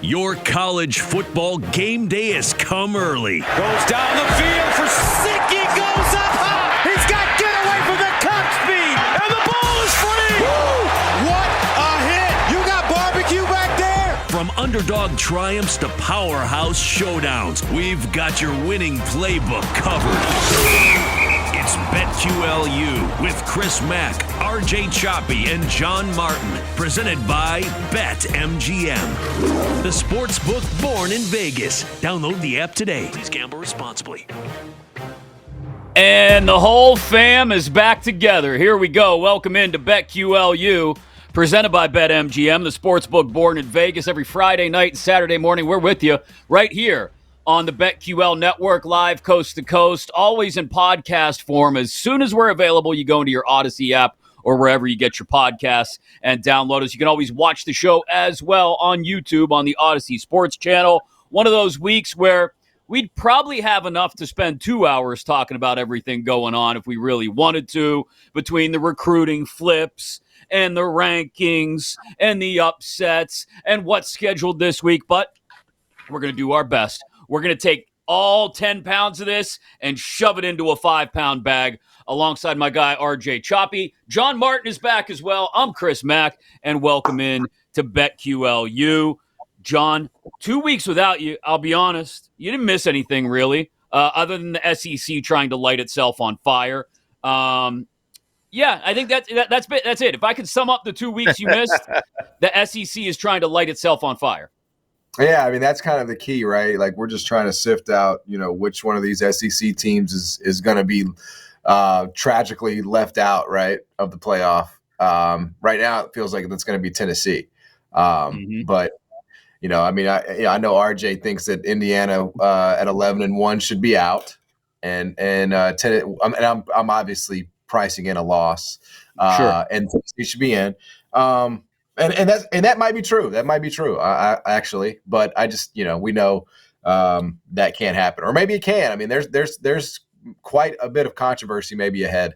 Your college football game day has come early. Goes down the field for Sicky, goes up high. He's got get away from the top speed, and the ball is free. Woo! What a hit! You got barbecue back there. From underdog triumphs to powerhouse showdowns, we've got your winning playbook covered. It's BetQLU with Chris Mack, RJ Choppy, and John Martin, presented by BetMGM, the sports book born in Vegas. Download the app today. Please gamble responsibly. And the whole fam is back together. Here we go. Welcome into BetQLU, presented by BetMGM, the sports book born in Vegas. Every Friday night and Saturday morning, we're with you right here on the BetQL network, live coast to coast, always in podcast form. As soon as we're available, you go into your Odyssey app or wherever you get your podcasts and download us. You can always watch the show as well on YouTube on the Odyssey Sports channel. One of those weeks where we'd probably have enough to spend 2 hours talking about everything going on if we really wanted to, between the recruiting flips and the rankings and the upsets and what's scheduled this week. But we're going to do our best. We're going to take all 10 pounds of this and shove it into a 5-pound bag alongside my guy, RJ Choppy. John Martin is back as well. I'm Chris Mack, and welcome in to BetQLU. John, 2 weeks without you, I'll be honest, you didn't miss anything really, other than the SEC trying to light itself on fire. Yeah, I think that's it. If I could sum up the 2 weeks you missed, the SEC is trying to light itself on fire. Yeah, I mean, that's kind of the key, right? Like, we're just trying to sift out, which one of these SEC teams is going to be tragically left out, right, of the playoff. Right now, it feels like it's going to be Tennessee. But, I mean, I know RJ thinks that Indiana at 11-1 should be out, and I'm obviously pricing in a loss. Sure. And Tennessee should be in. And that might be true. That might be true. I actually, but I just we know that can't happen, or maybe it can. I mean, there's quite a bit of controversy maybe ahead.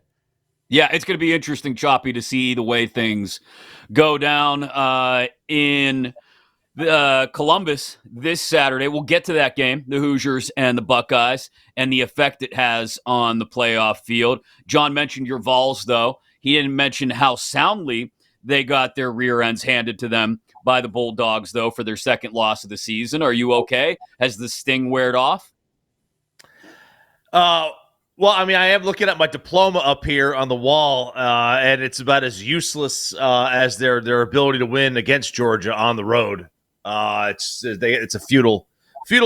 Yeah, it's going to be interesting, Choppy, to see the way things go down in Columbus this Saturday. We'll get to that game, the Hoosiers and the Buckeyes, and the effect it has on the playoff field. John mentioned your Vols, though. He didn't mention how soundly they got their rear ends handed to them by the Bulldogs, though, for their second loss of the season. Are you okay? Has the sting weared off? Well, I mean, I am looking at my diploma up here on the wall, and it's about as useless as their ability to win against Georgia on the road. It's a futile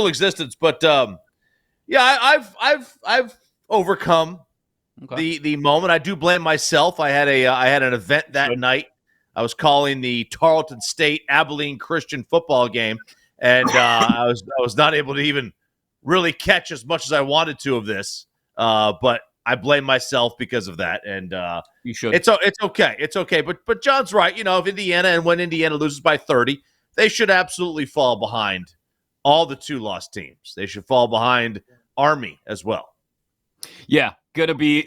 existence. But yeah, I've overcome the moment. I do blame myself. I had an event that night. I was calling the Tarleton State Abilene Christian football game, and I was not able to even really catch as much as I wanted to of this. But I blame myself because of that. And you should. It's okay. It's okay. But John's right. If when Indiana loses by 30, they should absolutely fall behind all the 2-loss teams. They should fall behind Army as well. Yeah, gonna be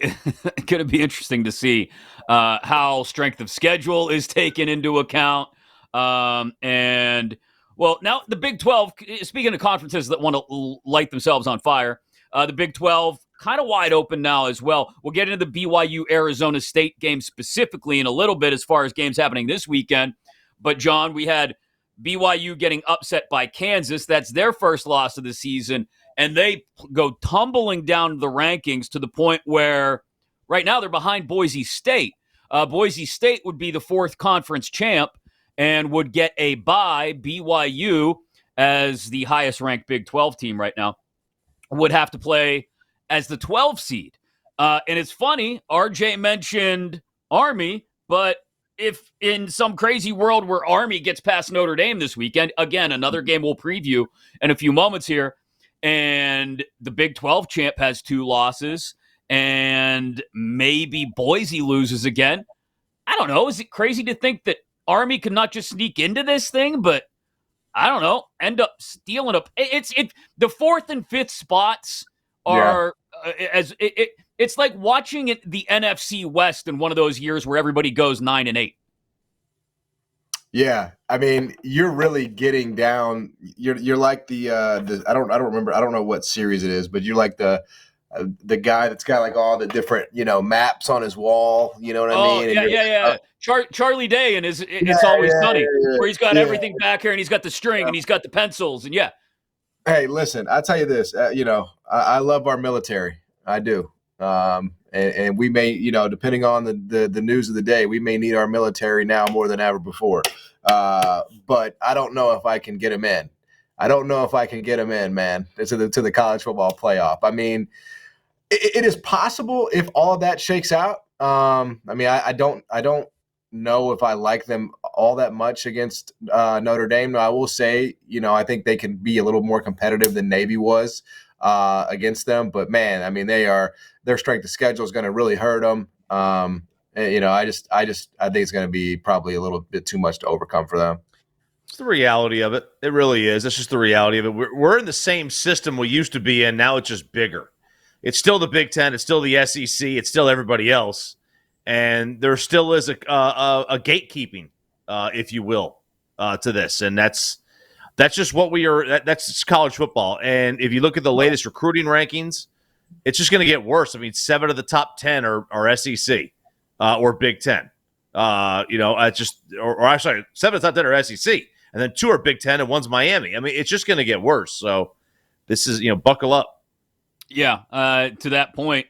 interesting to see how strength of schedule is taken into account. And well, now the Big 12. Speaking of conferences that want to light themselves on fire, the Big 12 kind of wide open now as well. We'll get into the BYU Arizona State game specifically in a little bit as far as games happening this weekend. But John, we had BYU getting upset by Kansas. That's their first loss of the season. And they go tumbling down the rankings to the point where right now they're behind Boise State. Boise State would be the fourth conference champ and would get a bye. BYU, as the highest-ranked Big 12 team right now, would have to play as the 12 seed. And it's funny, RJ mentioned Army, but if in some crazy world where Army gets past Notre Dame this weekend, again, another game we'll preview in a few moments here, and the Big 12 champ has 2 losses, and maybe Boise loses again. I don't know. Is it crazy to think that Army could not just sneak into this thing, but I don't know, end up stealing up? The 4th and 5th spots are it's like watching the NFC West in one of those years where everybody goes 9-8. Yeah, I mean, you're really getting down. You're like the I don't remember. I don't know what series it is, but you're like the guy that's got like all the different maps on his wall. You know what I Oh, mean? And yeah, you're yeah, like, yeah. Charlie Day and yeah, It's Always Sunny, where he's got yeah, everything back here and he's got the string and he's got the pencils and yeah. Hey, listen, I'll tell you this. I love our military. I do. And we may, depending on the news of the day, we may need our military now more than ever before. But I don't know if I can get them in. I don't know if I can get them in, man, to the college football playoff. I mean, it is possible if all of that shakes out. I mean, I don't know if I like them all that much against Notre Dame. No, I will say, I think they can be a little more competitive than Navy was against them. But man, I mean, their strength of schedule is going to really hurt them. I think it's going to be probably a little bit too much to overcome for them. It's the reality of it. It really is. That's just the reality of it. We're in the same system we used to be in. Now it's just bigger. It's still the Big Ten. It's still the SEC. It's still everybody else. And there still is a gatekeeping, if you will, to this. And that's just what we are. That's college football. And if you look at the latest recruiting rankings, it's just going to get worse. I mean, 7 of the top 10 are SEC or Big Ten. Or 7 of the top 10 are SEC. And then 2 are Big Ten and 1's Miami. I mean, it's just going to get worse. So this is, buckle up. Yeah. To that point,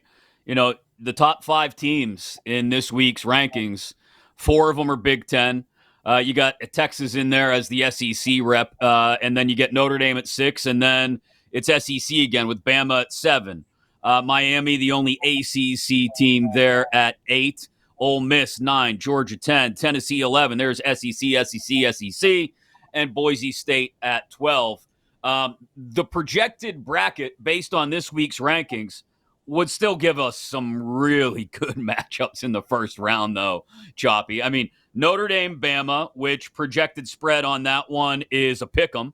the top 5 teams in this week's rankings, 4 of them are Big Ten. You got Texas in there as the SEC rep, and then you get Notre Dame at 6, and then it's SEC again with Bama at 7. Miami, the only ACC team there at 8. Ole Miss 9, Georgia 10, Tennessee 11. There's SEC, and Boise State at 12. The projected bracket based on this week's rankings would still give us some really good matchups in the first round, though, Choppy. I mean, Notre Dame, Bama, which projected spread on that one is a pick'em.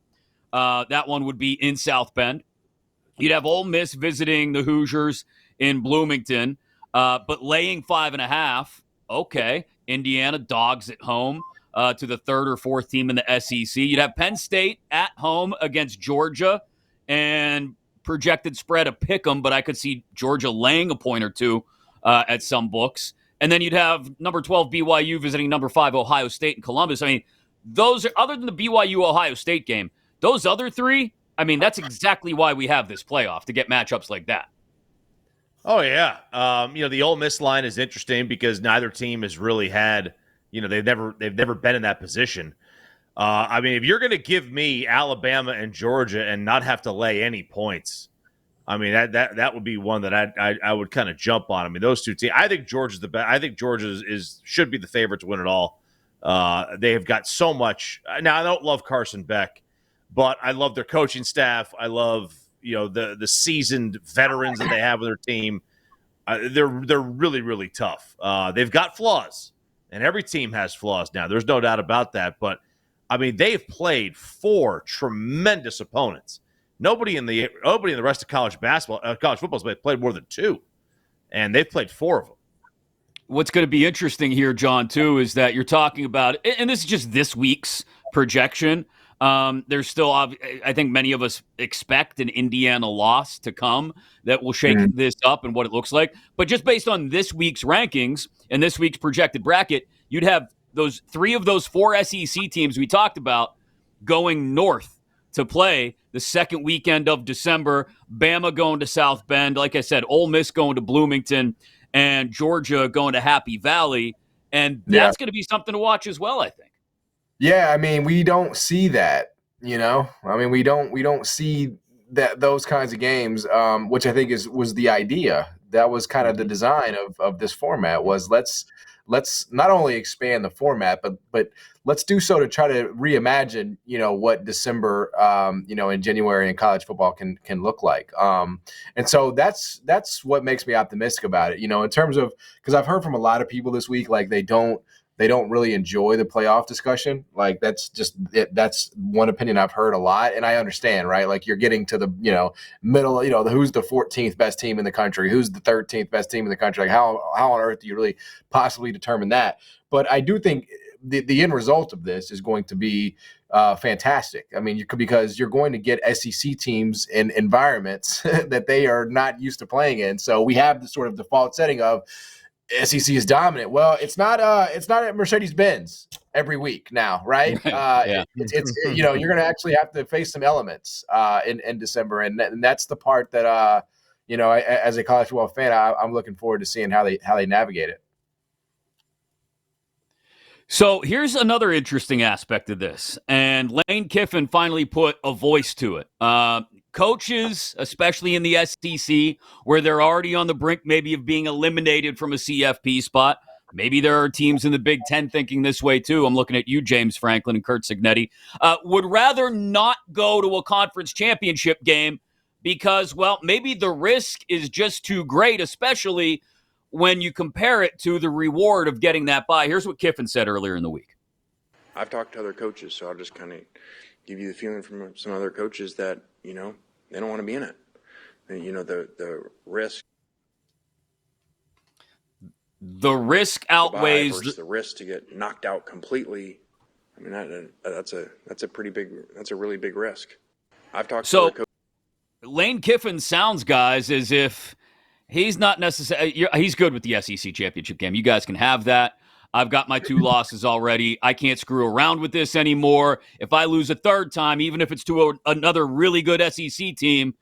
That one would be in South Bend. You'd have Ole Miss visiting the Hoosiers in Bloomington, but laying 5.5. Okay. Indiana dogs at home to the 3rd or 4th team in the SEC. You'd have Penn State at home against Georgia, and projected spread a pick 'em, but I could see Georgia laying a point or 2 at some books. And then you'd have number 12 BYU visiting number 5 Ohio State and Columbus. I mean, those are, other than the BYU Ohio State game, those other 3, I mean, that's exactly why we have this playoff, to get matchups like that. Oh yeah. The Ole Miss line is interesting because neither team has really had, they've never been in that position. I mean, if you're going to give me Alabama and Georgia and not have to lay any points, I mean, that would be one that I would kind of jump on. I mean, those 2 teams. I think Georgia's the best. I think Georgia should be the favorite to win it all. They have got so much. Now, I don't love Carson Beck, but I love their coaching staff. I love the seasoned veterans that they have with their team. They're really, really tough. They've got flaws, and every team has flaws now. There's no doubt about that. But I mean, they've played 4 tremendous opponents. Nobody in the rest of college football has played more than 2, and they've played 4 of them. What's going to be interesting here, John, too, is that you're talking about, and this is just this week's projection. There's still, I think many of us expect an Indiana loss to come that will shake this up and what it looks like. But just based on this week's rankings and this week's projected bracket, you'd have those 3 of those 4 SEC teams we talked about going north to play the second weekend of December. Bama going to South Bend. Like I said, Ole Miss going to Bloomington, and Georgia going to Happy Valley. And that's going to be something to watch as well, I think. Yeah, I mean, we don't see that, I mean, we don't see those kinds of games, which I think was the idea. That was kind of the design of this format, was let's not only expand the format, but let's do so to try to reimagine, what December, in January in college football can look like. And so that's what makes me optimistic about it, in terms of, because I've heard from a lot of people this week, like they don't really enjoy the playoff discussion. Like that's one opinion I've heard a lot. And I understand, right? Like you're getting to the, middle, who's the 14th best team in the country? Who's the 13th best team in the country? Like how on earth do you really possibly determine that? But I do think the end result of this is going to be fantastic. I mean, because you're going to get SEC teams in environments that they are not used to playing in. So we have the sort of default setting of SEC is dominant. Well, it's not at Mercedes-Benz every week now, right? Yeah. It's you're going to actually have to face some elements in December, and that's the part that as a college football fan, I'm looking forward to seeing how they navigate it. So here's another interesting aspect of this, and Lane Kiffin finally put a voice to it. Coaches, especially in the SEC, where they're already on the brink maybe of being eliminated from a CFP spot. Maybe there are teams in the Big Ten thinking this way too. I'm looking at you, James Franklin and Kurt Signetti. Would rather not go to a conference championship game because, well, maybe the risk is just too great, especially when you compare it to the reward of getting that bye. Here's what Kiffin said earlier in the week. I've talked to other coaches, so I'll just kind of give you the feeling from some other coaches that, they don't want to be in it. And, the risk. The risk outweighs versus the risk to get knocked out completely. I mean, that's a really big risk. I've talked to other coaches. Lane Kiffin sounds, guys, as if he's not necessarily – he's good with the SEC championship game. You guys can have that. I've got my 2 losses already. I can't screw around with this anymore. If I lose a third time, even if it's to another really good SEC team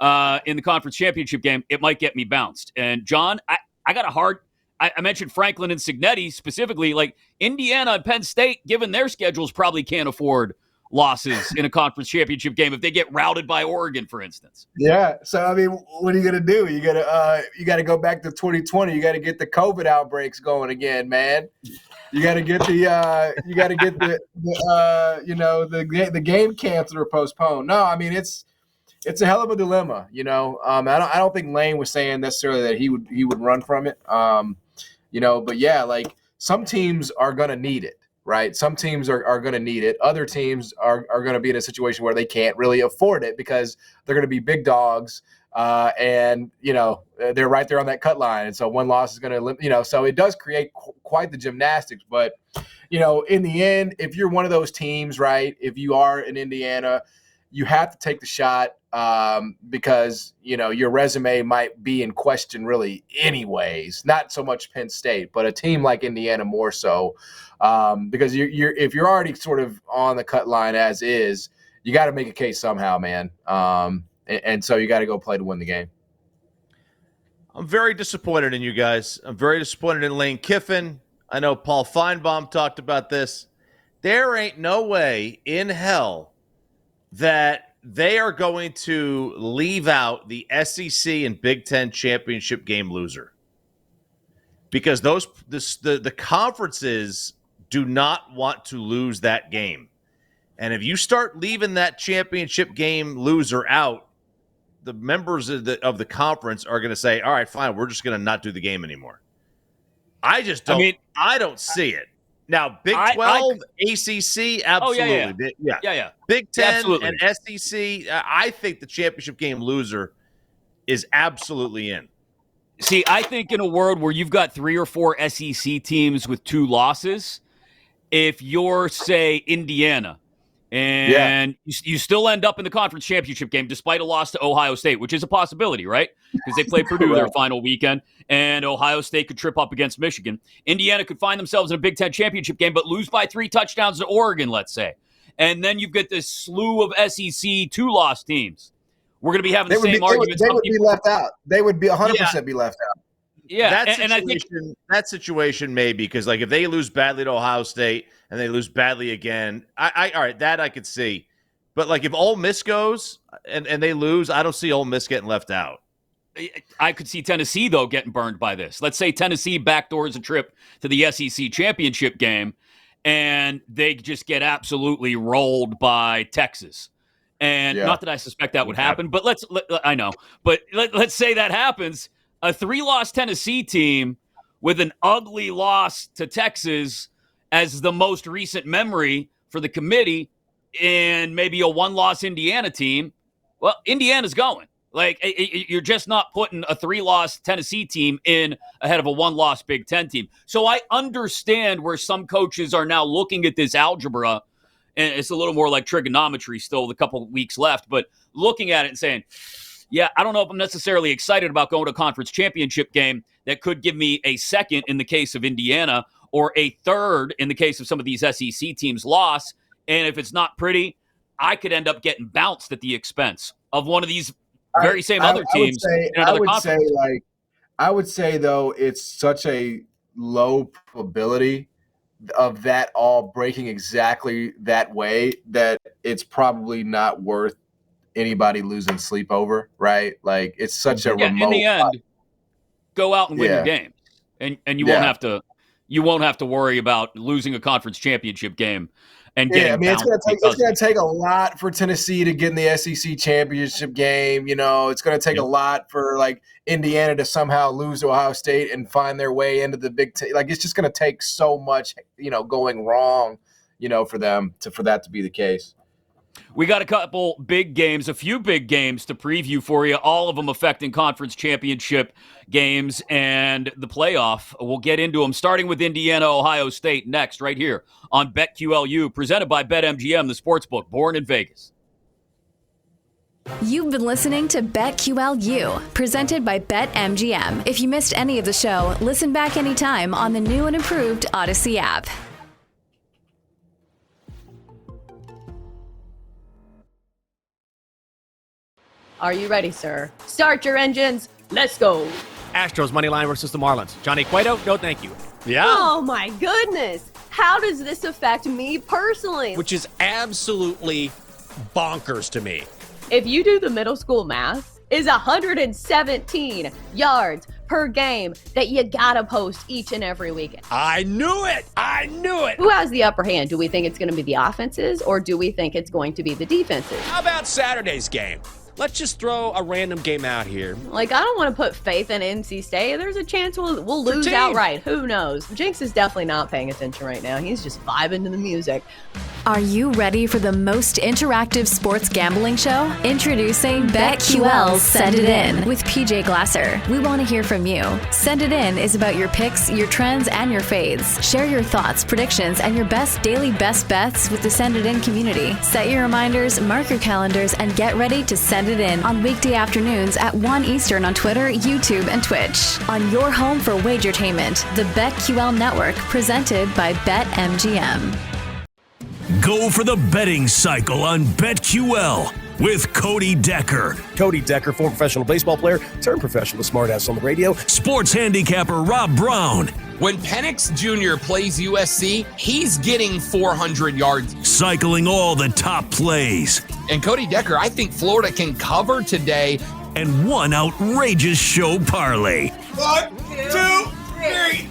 in the conference championship game, it might get me bounced. And, John, I got a hard – I mentioned Franklin and Signetti specifically. Like, Indiana and Penn State, given their schedules, probably can't afford – losses in a conference championship game if they get routed by Oregon, for instance. Yeah. So I mean, what are you gonna do? You gotta go back to 2020. You gotta get the COVID outbreaks going again, man. You gotta get the game canceled or postponed. No, I mean it's a hell of a dilemma. I don't think Lane was saying necessarily that he would run from it. But yeah, like some teams are gonna need it. Right. Some teams are going to need it. Other teams are going to be in a situation where they can't really afford it because they're going to be big dogs. And they're right there on that cut line. And so one loss is going to, so it does create quite the gymnastics. But, in the end, if you're one of those teams, right, if you are in Indiana, you have to take the shot because, your resume might be in question really anyways. Not so much Penn State, but a team like Indiana more so. Because if you're already sort of on the cut line as is, you got to make a case somehow, man. And so you got to go play to win the game. I'm very disappointed in you guys. I'm very disappointed in Lane Kiffin. I know Paul Feinbaum talked about this. There ain't no way in hell that they are going to leave out the SEC and Big Ten championship game loser. Because the conferences do not want to lose that game. And if you start leaving that championship game loser out, the members of the conference are going to say, all right, fine, we're just going to not do the game anymore. I just don't. I don't see it. Now, Big 12, ACC, absolutely. Oh, yeah. Big 10 absolutely. And SEC, I think the championship game loser is absolutely in. See, I think in a world where you've got 3 or 4 SEC teams with 2 losses, if you're, say, Indiana, and you still end up in the conference championship game despite a loss to Ohio State, which is a possibility, right? Because they played Purdue their final weekend, and Ohio State could trip up against Michigan. Indiana could find themselves in a Big Ten championship game, but lose by 3 touchdowns to Oregon, let's say. And then you've got this slew of SEC 2-loss teams. We're going to be having the same arguments. They would be left out. They would be 100% be left out. Yeah, that situation may be because, like, if they lose badly to Ohio State and they lose badly again, all right, that I could see. But, like, if Ole Miss goes and they lose, I don't see Ole Miss getting left out. I could see Tennessee, though, getting burned by this. Let's say Tennessee backdoors a trip to the SEC championship game, and they just get absolutely rolled by Texas. And not that I suspect that would happen, but let's say that happens. A 3-loss Tennessee team with an ugly loss to Texas as the most recent memory for the committee, and maybe a 1-loss Indiana team. Well, Indiana's going. Like, you're just not putting a 3-loss Tennessee team in ahead of a 1-loss Big Ten team. So I understand where some coaches are now looking at this algebra, and it's a little more like trigonometry still with a couple weeks left, but looking at it and saying, yeah, I don't know if I'm necessarily excited about going to a conference championship game that could give me a second in the case of Indiana or a third in the case of some of these SEC teams' loss. And if it's not pretty, I could end up getting bounced at the expense of one of these very same other teams in another conference. I would say, though, it's such a low probability of that all breaking exactly that way that it's probably not worth anybody losing sleep over, right? Like, it's such a remote. In the end, go out and win your game, and you won't have to worry about losing a conference championship game. And it's going to take a lot for Tennessee to get in the SEC championship game. It's going to take a lot for like Indiana to somehow lose to Ohio State and find their way into the Big Ten. Like, it's just going to take so much, going wrong, for them for that to be the case. We got a few big games to preview for you, all of them affecting conference championship games and the playoff. We'll get into them, starting with Indiana, Ohio State next, right here on BetQLU, presented by BetMGM, the sportsbook born in Vegas. You've been listening to BetQLU, presented by BetMGM. If you missed any of the show, listen back anytime on the new and improved Odyssey app. Are you ready, sir? Start your engines. Let's go. Astros money line versus the Marlins. Johnny Cueto, no thank you. Yeah. Oh, my goodness. How does this affect me personally? Which is absolutely bonkers to me. If you do the middle school math, is 117 yards per game that you gotta post each and every weekend. I knew it. Who has the upper hand? Do we think it's going to be the offenses, or do we think it's going to be the defenses? How about Saturday's game? Let's just throw a random game out here. Like, I don't want to put faith in NC State. There's a chance we'll lose outright. Who knows? Jinx is definitely not paying attention right now. He's just vibing to the music. Are you ready for the most interactive sports gambling show? Introducing BetQL's Send It In with PJ Glasser. We want to hear from you. Send It In is about your picks, your trends, and your fades. Share your thoughts, predictions, and your best daily best bets with the Send It In community. Set your reminders, mark your calendars, and get ready to send it in on weekday afternoons at 1 Eastern on Twitter, YouTube, and Twitch. On your home for wagertainment, the BetQL Network, presented by BetMGM. Go for the betting cycle on BetQL with Cody Decker. Cody Decker, former professional baseball player, turned professional smartass on the radio. Sports handicapper Rob Brown. When Penix Jr. plays USC, he's getting 400 yards. Cycling all the top plays. And Cody Decker, I think Florida can cover today. And one outrageous show parlay. 1, 2, 3.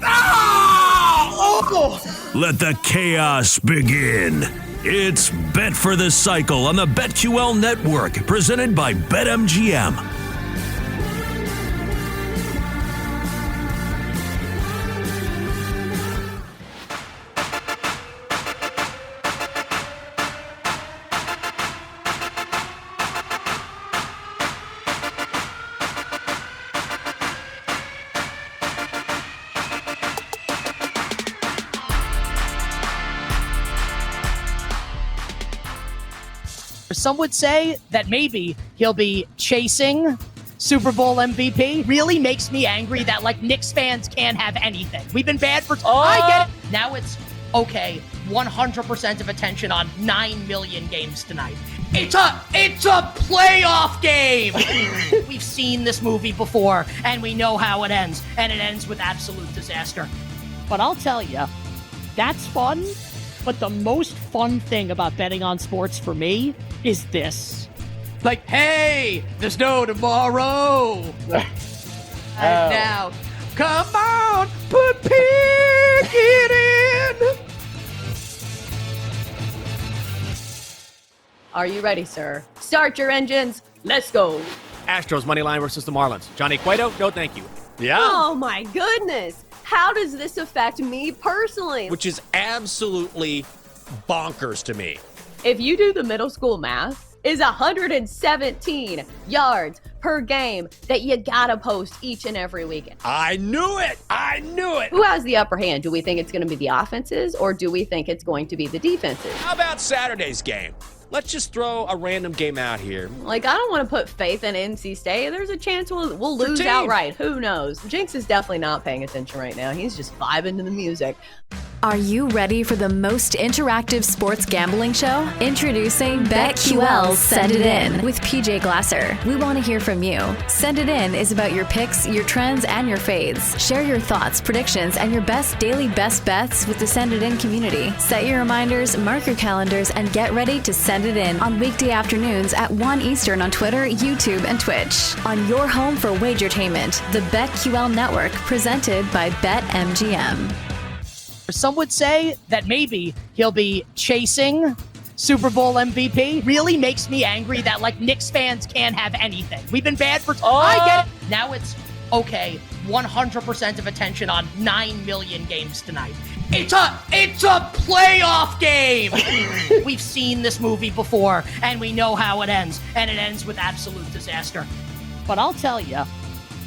Let the chaos begin. It's Bet for the Cycle on the BetQL Network, presented by BetMGM. Some would say that maybe he'll be chasing Super Bowl MVP. Really makes me angry that, like, Knicks fans can't have anything. We've been bad for... I get it. Now it's, okay, 100% of attention on 9 million games tonight. It's a playoff game! We've seen this movie before, and we know how it ends. And it ends with absolute disaster. But I'll tell you, that's fun. But the most fun thing about betting on sports for me is this. Like, hey, there's no tomorrow. And now, come on, put Pickett in. Are you ready, sir? Start your engines. Let's go. Astros money line versus the Marlins. Johnny Cueto, no thank you. Yeah. Oh, my goodness. How does this affect me personally? Which is absolutely bonkers to me. If you do the middle school math, is 117 yards per game that you gotta post each and every weekend. I knew it. Who has the upper hand? Do we think it's going to be the offenses, or do we think it's going to be the defenses? How about Saturday's game? Let's just throw a random game out here. Like, I don't want to put faith in NC State. There's a chance we'll lose outright. Who knows? Jinx is definitely not paying attention right now. He's just vibing to the music. Are you ready for the most interactive sports gambling show? Introducing BetQL's Send It In with PJ Glasser. We want to hear from you. Send It In is about your picks, your trends, and your fades. Share your thoughts, predictions, and your best daily best bets with the Send It In community. Set your reminders, mark your calendars, and get ready to send it in on weekday afternoons at 1 Eastern on Twitter, YouTube, and Twitch. On your home for wagertainment, the BetQL Network, presented by BetMGM. Some would say that maybe he'll be chasing Super Bowl MVP. Really makes me angry that, like, Knicks fans can't have anything. We've been bad for... I get it. Now it's, okay, 100% of attention on 9 million games tonight. It's a playoff game! We've seen this movie before, and we know how it ends. And it ends with absolute disaster. But I'll tell you,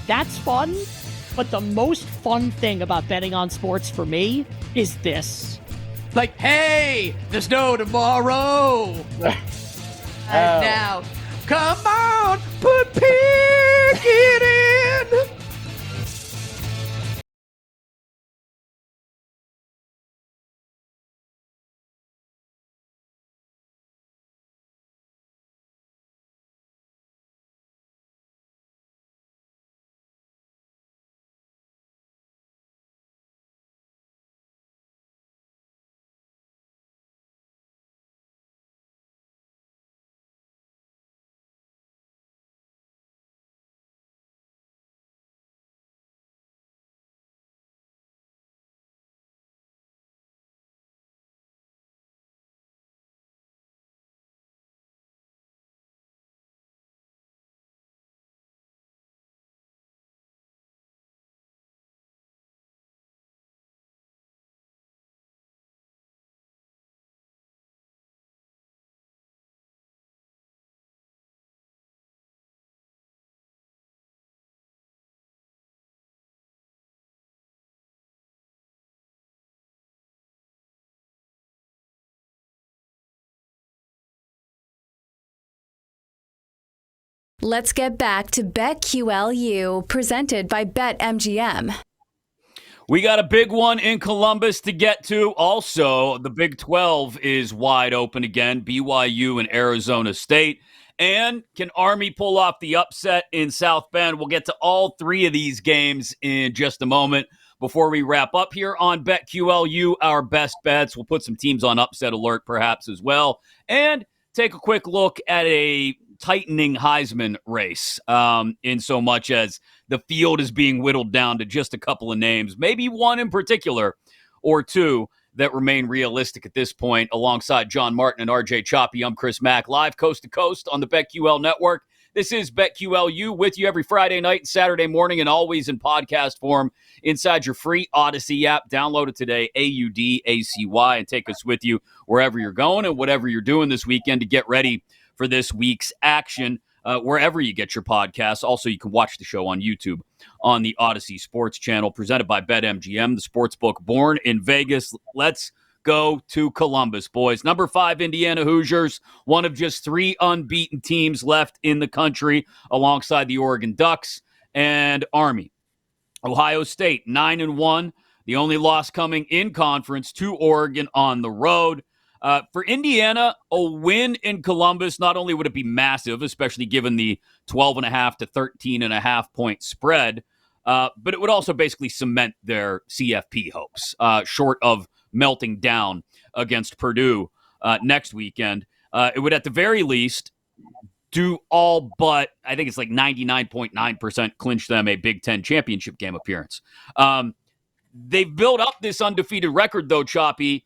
that's fun. But the most fun thing about betting on sports for me is this. Like, hey, there's no tomorrow. And now, come on, pick it in. Let's get back to BetQLU, presented by BetMGM. We got a big one in Columbus to get to. Also, the Big 12 is wide open again, BYU and Arizona State. And can Army pull off the upset in South Bend? We'll get to all three of these games in just a moment. Before we wrap up here on BetQLU, our best bets, we'll put some teams on upset alert perhaps as well. And take a quick look at a tightening Heisman race, in so much as the field is being whittled down to just a couple of names, maybe one in particular or two that remain realistic at this point. Alongside John Martin and RJ Choppy, I'm Chris Mack, live coast to coast on the BetQL network. This is BetQLU with you every Friday night and Saturday morning, and always in podcast form inside your free Odyssey app. Download it today, AUDACY, and take us with you wherever you're going and whatever you're doing this weekend to get ready for this week's action, wherever you get your podcasts. Also, you can watch the show on YouTube on the Odyssey Sports Channel, presented by BetMGM, the sportsbook born in Vegas. Let's go to Columbus, boys. Number 5, Indiana Hoosiers, one of just 3 unbeaten teams left in the country, alongside the Oregon Ducks and Army. Ohio State, 9-1, the only loss coming in conference to Oregon on the road. For Indiana, a win in Columbus, not only would it be massive, especially given the 12.5 to 13.5 point spread, but it would also basically cement their CFP hopes, short of melting down against Purdue next weekend. It would, at the very least, do all but, I think it's like 99.9% clinch them a Big Ten championship game appearance. They've built up this undefeated record, though, Choppy.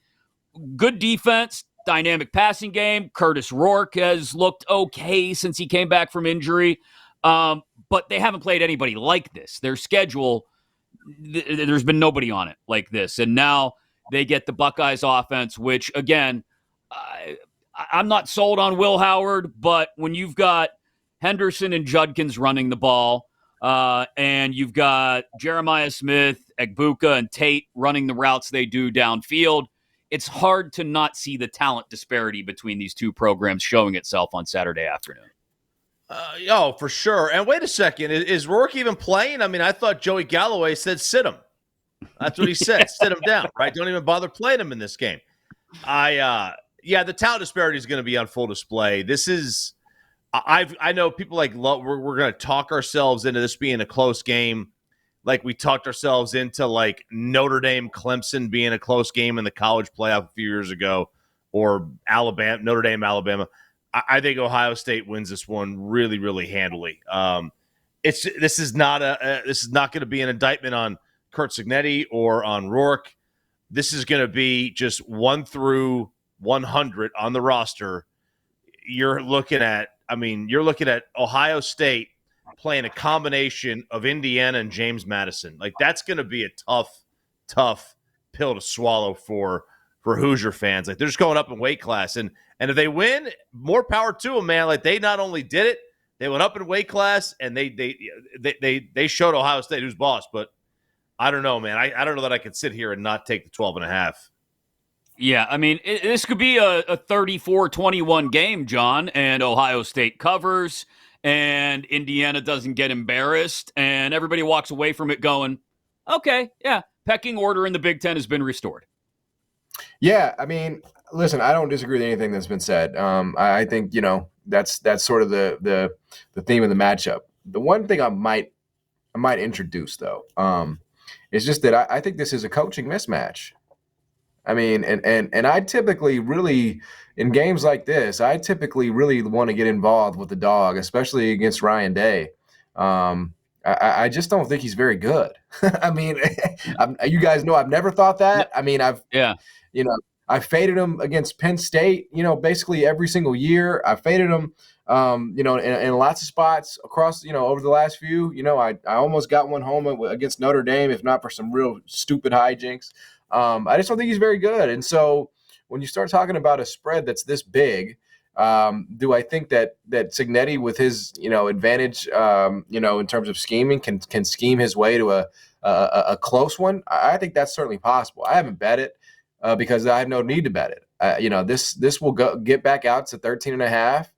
Good defense, dynamic passing game. Curtis Rourke has looked okay since he came back from injury, but they haven't played anybody like this. Their schedule, there's been nobody on it like this, and now they get the Buckeyes offense, which, again, I'm not sold on Will Howard, but when you've got Henderson and Judkins running the ball, and you've got Jeremiah Smith, Egbuka, and Tate running the routes they do downfield. It's hard to not see the talent disparity between these two programs showing itself on Saturday afternoon. For sure. And wait a second, is Rourke even playing? I mean, I thought Joey Galloway said sit him. That's what he said. Sit him down, right? Don't even bother playing him in this game. The talent disparity is going to be on full display. This is, I know people like we're going to talk ourselves into this being a close game, like we talked ourselves into like Notre Dame Clemson being a close game in the college playoff a few years ago, or Notre Dame Alabama. I think Ohio State wins this one really, really handily. This is not going to be an indictment on Curt Cignetti or on Rourke. This is going to be just 1 through 100 on the roster. You're looking at Ohio State playing a combination of Indiana and James Madison. Like, that's going to be a tough pill to swallow for Hoosier fans. Like, they're just going up in weight class, and if they win, more power to them, man. Like, they not only did it, they went up in weight class, and they showed Ohio State who's boss. But I don't know, man. I don't know that I could sit here and not take the 12.5. Yeah, I mean, this could be a 34-21 game, John, and Ohio State covers, and Indiana doesn't get embarrassed, and everybody walks away from it going, okay, yeah, pecking order in the Big Ten has been restored. Yeah, I mean, listen, I don't disagree with anything that's been said. I think, that's sort of the theme of the matchup. The one thing I might introduce, though, is just that I think this is a coaching mismatch. I mean, and I typically really, in games like this, I typically really want to get involved with the dog, especially against Ryan Day. I just don't think he's very good. I mean, you guys know I've never thought that. I mean, I faded him against Penn State, basically every single year. I faded him, in lots of spots across, over the last few. I almost got one home against Notre Dame, if not for some real stupid hijinks. I just don't think he's very good. And so when you start talking about a spread that's this big, do I think that Cignetti with his, advantage, in terms of scheming can scheme his way to a close one? I think that's certainly possible. I haven't bet it because I have no need to bet it. This will get back out to 13.5.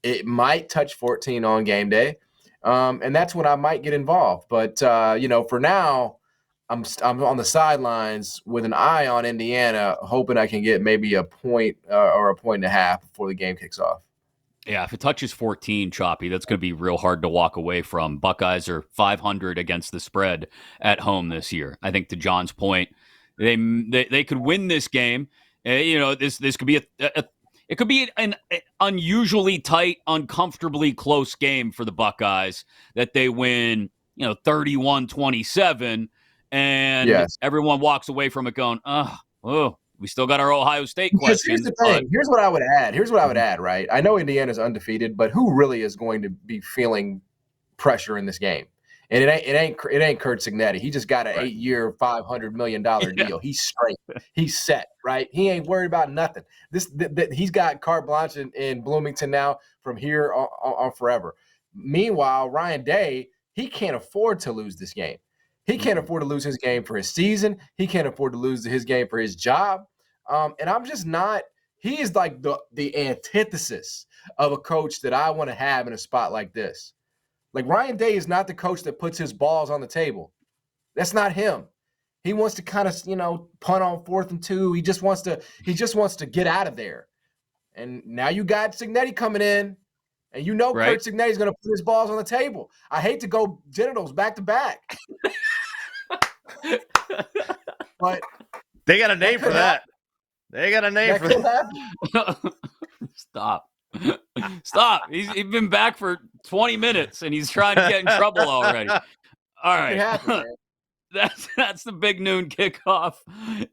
It might touch 14 on game day. And that's when I might get involved. But, for now, I'm on the sidelines with an eye on Indiana, hoping I can get maybe a point or a point and a half before the game kicks off. Yeah, if it touches 14, Choppy, that's going to be real hard to walk away from. Buckeyes are 500 against the spread at home this year. I think to John's point, they could win this game. This could be it could be an unusually tight, uncomfortably close game for the Buckeyes that they win, 31-27. And everyone walks away from it going, we still got our Ohio State question. Here's the thing. Here's what I would add. Right? I know Indiana's undefeated, but who really is going to be feeling pressure in this game? And it ain't Curt Cignetti. He just got an 8-year, $500 million deal. He's straight. He's set. Right? He ain't worried about nothing. He's got carte blanche in Bloomington now from here on forever. Meanwhile, Ryan Day, he can't afford to lose this game. He can't afford to lose his game for his season. He can't afford to lose his game for his job. And I'm just not – he is like the antithesis of a coach that I want to have in a spot like this. Like, Ryan Day is not the coach that puts his balls on the table. That's not him. He wants to kind of, punt on 4th and 2. He just wants to get out of there. And now you got Cignetti coming in, and right. Curt Cignetti's going to put his balls on the table. I hate to go genitals back to back. But they got a name for that. They got a name for that. Stop. He's been back for 20 minutes and he's trying to get in trouble already. All right. That's the big noon kickoff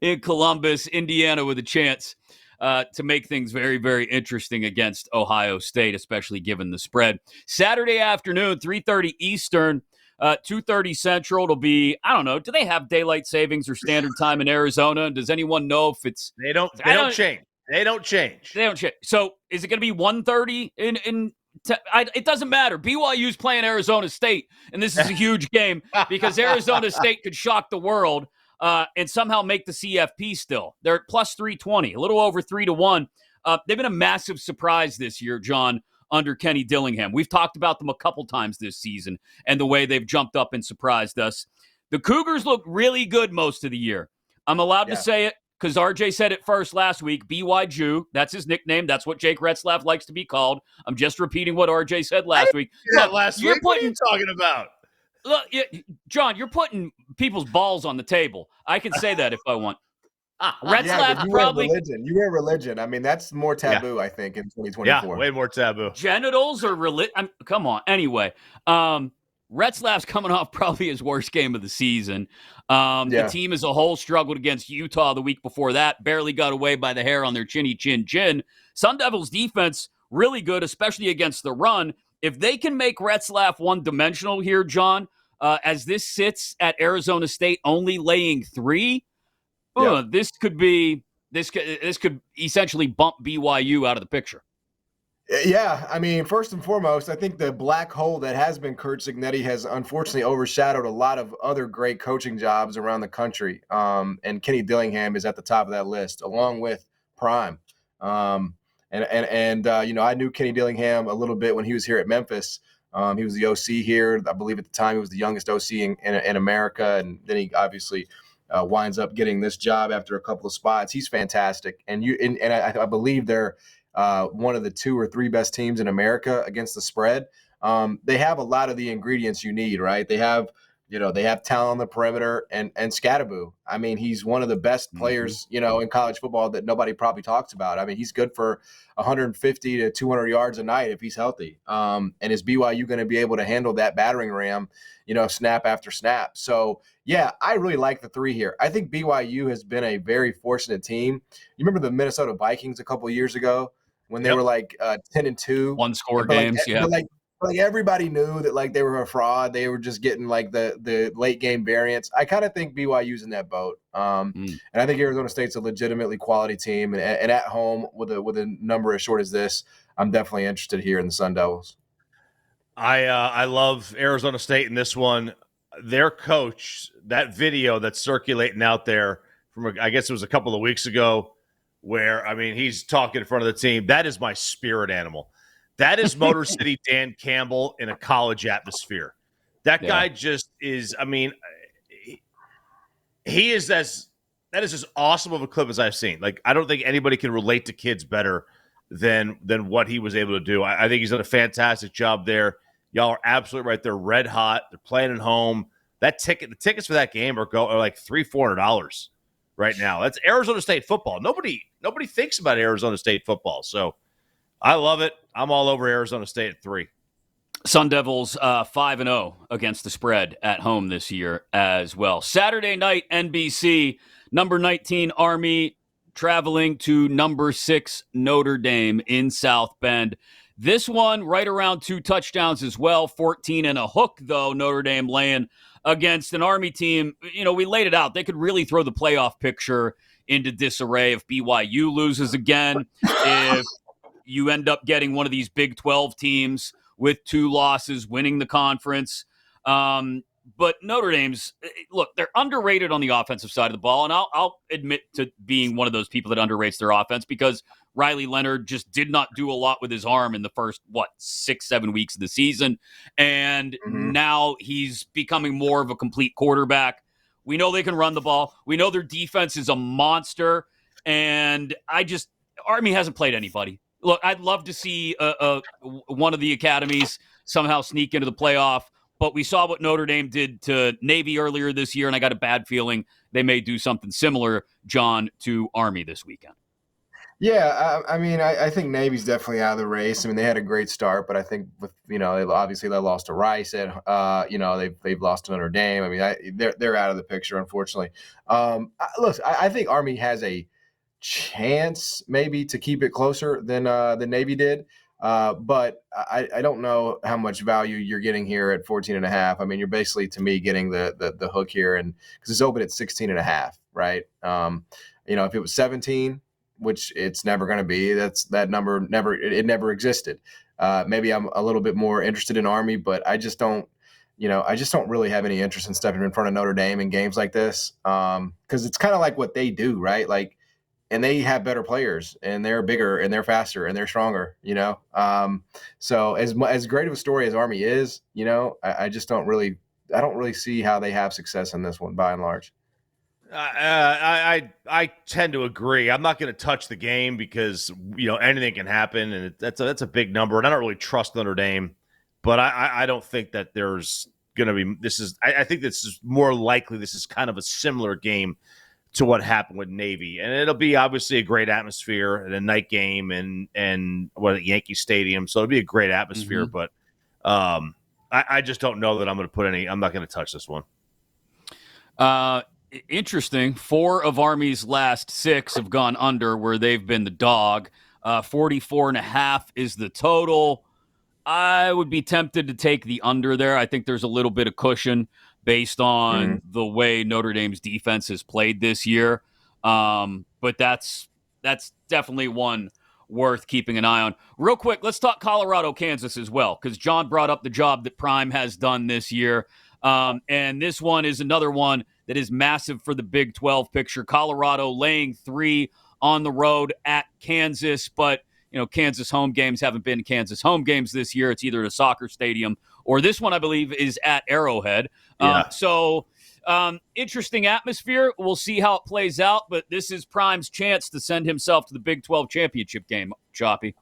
in Columbus, Indiana, with a chance to make things very, very interesting against Ohio State, especially given the spread. Saturday afternoon, 3:30 Eastern, 2:30 Central. It'll be, I don't know, do they have daylight savings or standard time in Arizona? Does anyone know if it's... They don't change. They don't change. So is it going to be 1:30 in It doesn't matter. BYU's playing Arizona State, and this is a huge game because Arizona State could shock the world and somehow make the CFP still. They're at plus 320, a little over 3-1. They've been a massive surprise this year, John, under Kenny Dillingham. We've talked about them a couple times this season and the way they've jumped up and surprised us. The Cougars look really good most of the year. I'm allowed to say it because RJ said it first last week. BYU, that's his nickname. That's what Jake Retzlaff likes to be called. I'm just repeating what RJ said last week. Look, what are you talking about? Look, John, you're putting people's balls on the table. I can say that if I want. Retzlaff You wear religion. I mean, that's more taboo, I think, in 2024. Yeah, way more taboo. Genitals or religion? Come on. Anyway, Retzlaff's coming off probably his worst game of the season. The team as a whole struggled against Utah the week before that, barely got away by the hair on their chinny chin. Sun Devils defense, really good, especially against the run. If they can make Retzlaff one-dimensional here, John, as this sits at Arizona State only laying 3, this could essentially bump BYU out of the picture. Yeah, I mean, first and foremost, I think the black hole that has been Curt Cignetti has unfortunately overshadowed a lot of other great coaching jobs around the country. And Kenny Dillingham is at the top of that list, along with Prime. I knew Kenny Dillingham a little bit when he was here at Memphis. He was the OC here. I believe at the time he was the youngest OC in America, and then he obviously winds up getting this job after a couple of spots. He's fantastic, and I believe they're one of the 2 or 3 best teams in America against the spread. They have a lot of the ingredients you need, right? They have talent on the perimeter and Scatteraboo. I mean, he's one of the best players, in college football that nobody probably talks about. I mean, he's good for 150 to 200 yards a night if he's healthy. And is BYU going to be able to handle that battering ram, snap after snap? So, yeah, I really like the 3 here. I think BYU has been a very fortunate team. You remember the Minnesota Vikings a couple of years ago when they were like 10-2, one-score games, Like everybody knew that like they were a fraud. They were just getting like the late game variance. I kind of think BYU's in that boat. And I think Arizona State's a legitimately quality team. And at home with a number as short as this, I'm definitely interested here in the Sun Devils. I love Arizona State in this one. Their coach, that video that's circulating out there from I guess it was a couple of weeks ago, where he's talking in front of the team. That is my spirit animal. That is Motor City Dan Campbell in a college atmosphere. That guy just is, he is that is as awesome of a clip as I've seen. Like, I don't think anybody can relate to kids better than what he was able to do. I think he's done a fantastic job there. Y'all are absolutely right. They're red hot. They're playing at home. The tickets for that game are like $300-$400 right now. That's Arizona State football. Nobody thinks about Arizona State football. So I love it. I'm all over Arizona State at 3. Sun Devils 5-0 against the spread at home this year as well. Saturday night, NBC, number 19 Army traveling to number 6 Notre Dame in South Bend. This one right around 2 touchdowns as well, 14 and a hook, though, Notre Dame laying against an Army team. We laid it out. They could really throw the playoff picture into disarray if BYU loses again, if you end up getting one of these Big 12 teams with 2 losses winning the conference. But Notre Dame's, look, they're underrated on the offensive side of the ball, and I'll admit to being one of those people that underrates their offense because Riley Leonard just did not do a lot with his arm in the first, 6-7 weeks of the season, and now he's becoming more of a complete quarterback. We know they can run the ball. We know their defense is a monster, and Army hasn't played anybody. Look, I'd love to see one of the academies somehow sneak into the playoff, but we saw what Notre Dame did to Navy earlier this year, and I got a bad feeling they may do something similar, John, to Army this weekend. Yeah, I think Navy's definitely out of the race. I mean, they had a great start, but I think with obviously they lost to Rice at they've lost to Notre Dame. I mean, they're out of the picture, unfortunately. I think Army has a chance maybe to keep it closer than Navy did. But I don't know how much value you're getting here at 14.5. I mean, you're basically, to me, getting the hook here, and because it's open at 16.5, right? If it was 17, which it's never going to be. That number never existed. Maybe I'm a little bit more interested in Army, but I just don't really have any interest in stepping in front of Notre Dame in games like this, because it's kind of like what they do, right? Like, and they have better players, and they're bigger, and they're faster, and they're stronger, So as great of a story as Army is, I don't really see how they have success in this one by and large. I tend to agree. I'm not going to touch the game because anything can happen, and that's a big number, and I don't really trust Notre Dame. But I don't think that there's going to be. I think this is more likely. This is kind of a similar game to what happened with Navy, and it'll be obviously a great atmosphere and a night game, and at Yankee Stadium, so it'll be a great atmosphere. Mm-hmm. But I just don't know that I'm going to put any. I'm not going to touch this one. Interesting. 4 of Army's last 6 have gone under where they've been the dog. 44.5 is the total. I would be tempted to take the under there. I think there's a little bit of cushion based on the way Notre Dame's defense has played this year. But that's definitely one worth keeping an eye on. Real quick, let's talk Colorado, Kansas as well, because John brought up the job that Prime has done this year. And this one is another one that is massive for the Big 12 picture. Colorado laying 3 on the road at Kansas, but Kansas home games haven't been Kansas home games this year. It's either at a soccer stadium or this one, I believe, is at Arrowhead. So interesting atmosphere. We'll see how it plays out, but this is Prime's chance to send himself to the Big 12 championship game, Choppy.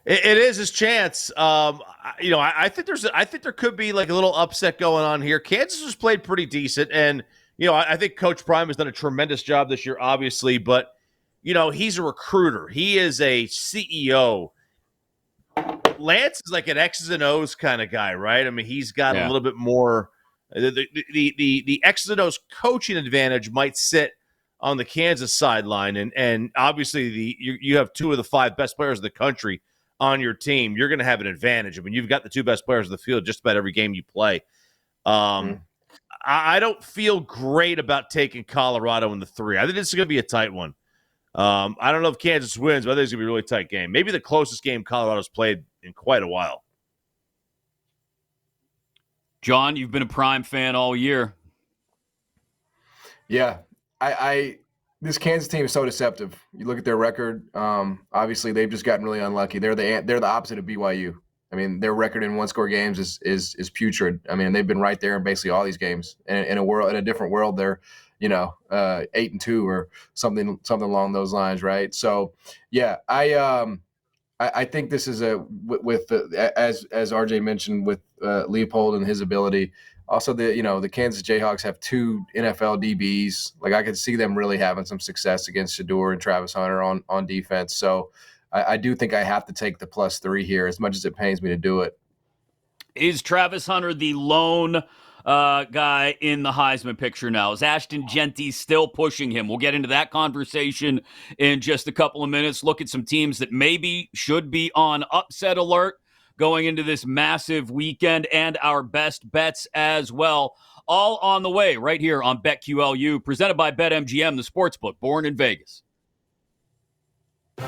It is his chance. I think there could be like a little upset going on here. Kansas has played pretty decent, and I think Coach Prime has done a tremendous job this year, obviously. But he's a recruiter. He is a CEO. Lance is like an X's and O's kind of guy, right? I mean, he's got a little bit more. The X's and O's coaching advantage might sit on the Kansas sideline, and obviously you have 2 of the 5 best players in the country on your team. You're going to have an advantage. I mean, you've got the 2 best players in the field just about every game you play. I don't feel great about taking Colorado in the 3. I think this is going to be a tight one. I don't know if Kansas wins, but I think it's going to be a really tight game. Maybe the closest game Colorado's played in quite a while. John, you've been a Prime fan all year. Yeah, this Kansas team is so deceptive. You look at their record. Obviously, they've just gotten really unlucky. They're the opposite of BYU. I mean, their record in one-score games is putrid. I mean, they've been right there in basically all these games. In a different world, they're 8-2 or something along those lines, right? So, yeah, I think this is as RJ mentioned with Leopold and his ability. Also, the Kansas Jayhawks have 2 NFL DBs. Like, I could see them really having some success against Shedeur and Travis Hunter on defense. So I do think I have to take the +3 here, as much as it pains me to do it. Is Travis Hunter the lone guy in the Heisman picture now? Is Ashton Genty still pushing him? We'll get into that conversation in just a couple of minutes. Look at some teams that maybe should be on upset alert going into this massive weekend, and our best bets as well. All on the way right here on BetQLU, presented by BetMGM, the sportsbook born in Vegas.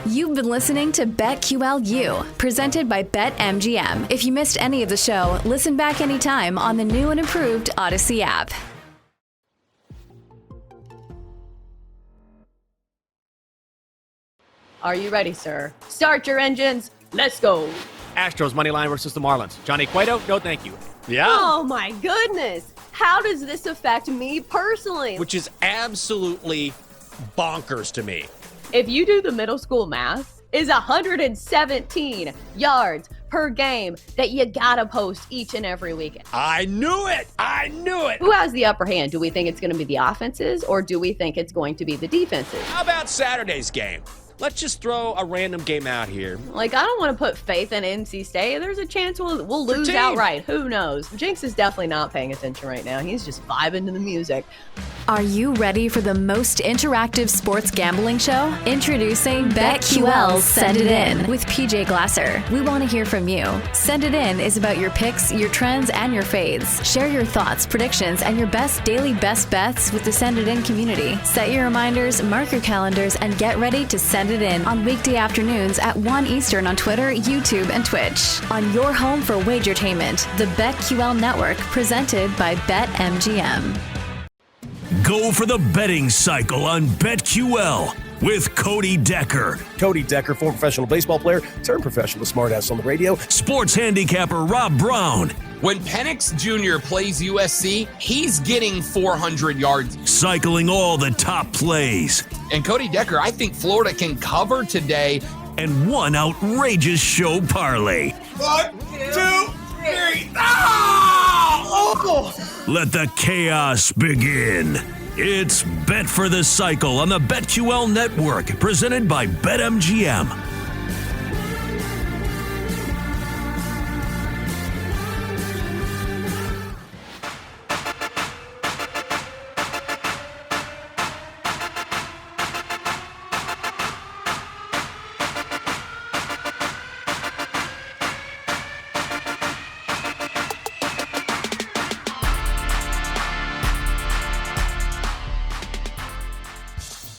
You've been listening to BetQLU, presented by BetMGM. If you missed any of the show, listen back anytime on the new and improved Odyssey app. Are you ready, sir? Start your engines. Let's go. Astros money line versus the Marlins. Johnny Cueto, no thank you. Yeah. Oh, my goodness. How does this affect me personally? Which is absolutely bonkers to me. If you do the middle school math, is 117 yards per game that you gotta post each and every weekend. I knew it. Who has the upper hand? Do we think it's going to be the offenses, or do we think it's going to be the defenses? How about Saturday's game? Let's just throw a random game out here. Like, I don't want to put faith in NC State. There's a chance we'll lose outright. Who knows? Jinx is definitely not paying attention right now. He's just vibing to the music. Are you ready for the most interactive sports gambling show? Introducing BetQL's Send It In with PJ Glasser. We want to hear from you. Send It In is about your picks, your trends, and your fades. Share your thoughts, predictions, and your best daily best bets with the Send It In community. Set your reminders, mark your calendars, and get ready to send it in on weekday afternoons at 1 Eastern on Twitter, YouTube, and Twitch. On your home for wagertainment, the BetQL Network, presented by BetMGM. Go for the betting cycle on BetQL with Cody Decker. Cody Decker, former professional baseball player, turned professional smartass on the radio. Sports handicapper Rob Brown. When Penix Jr. plays USC, he's getting 400 yards. Cycling all the top plays. And Cody Decker, I think Florida can cover today. And one outrageous show parlay. 1, 2, 3. Let the chaos begin. It's Bet for the Cycle on the BetQL Network, presented by BetMGM.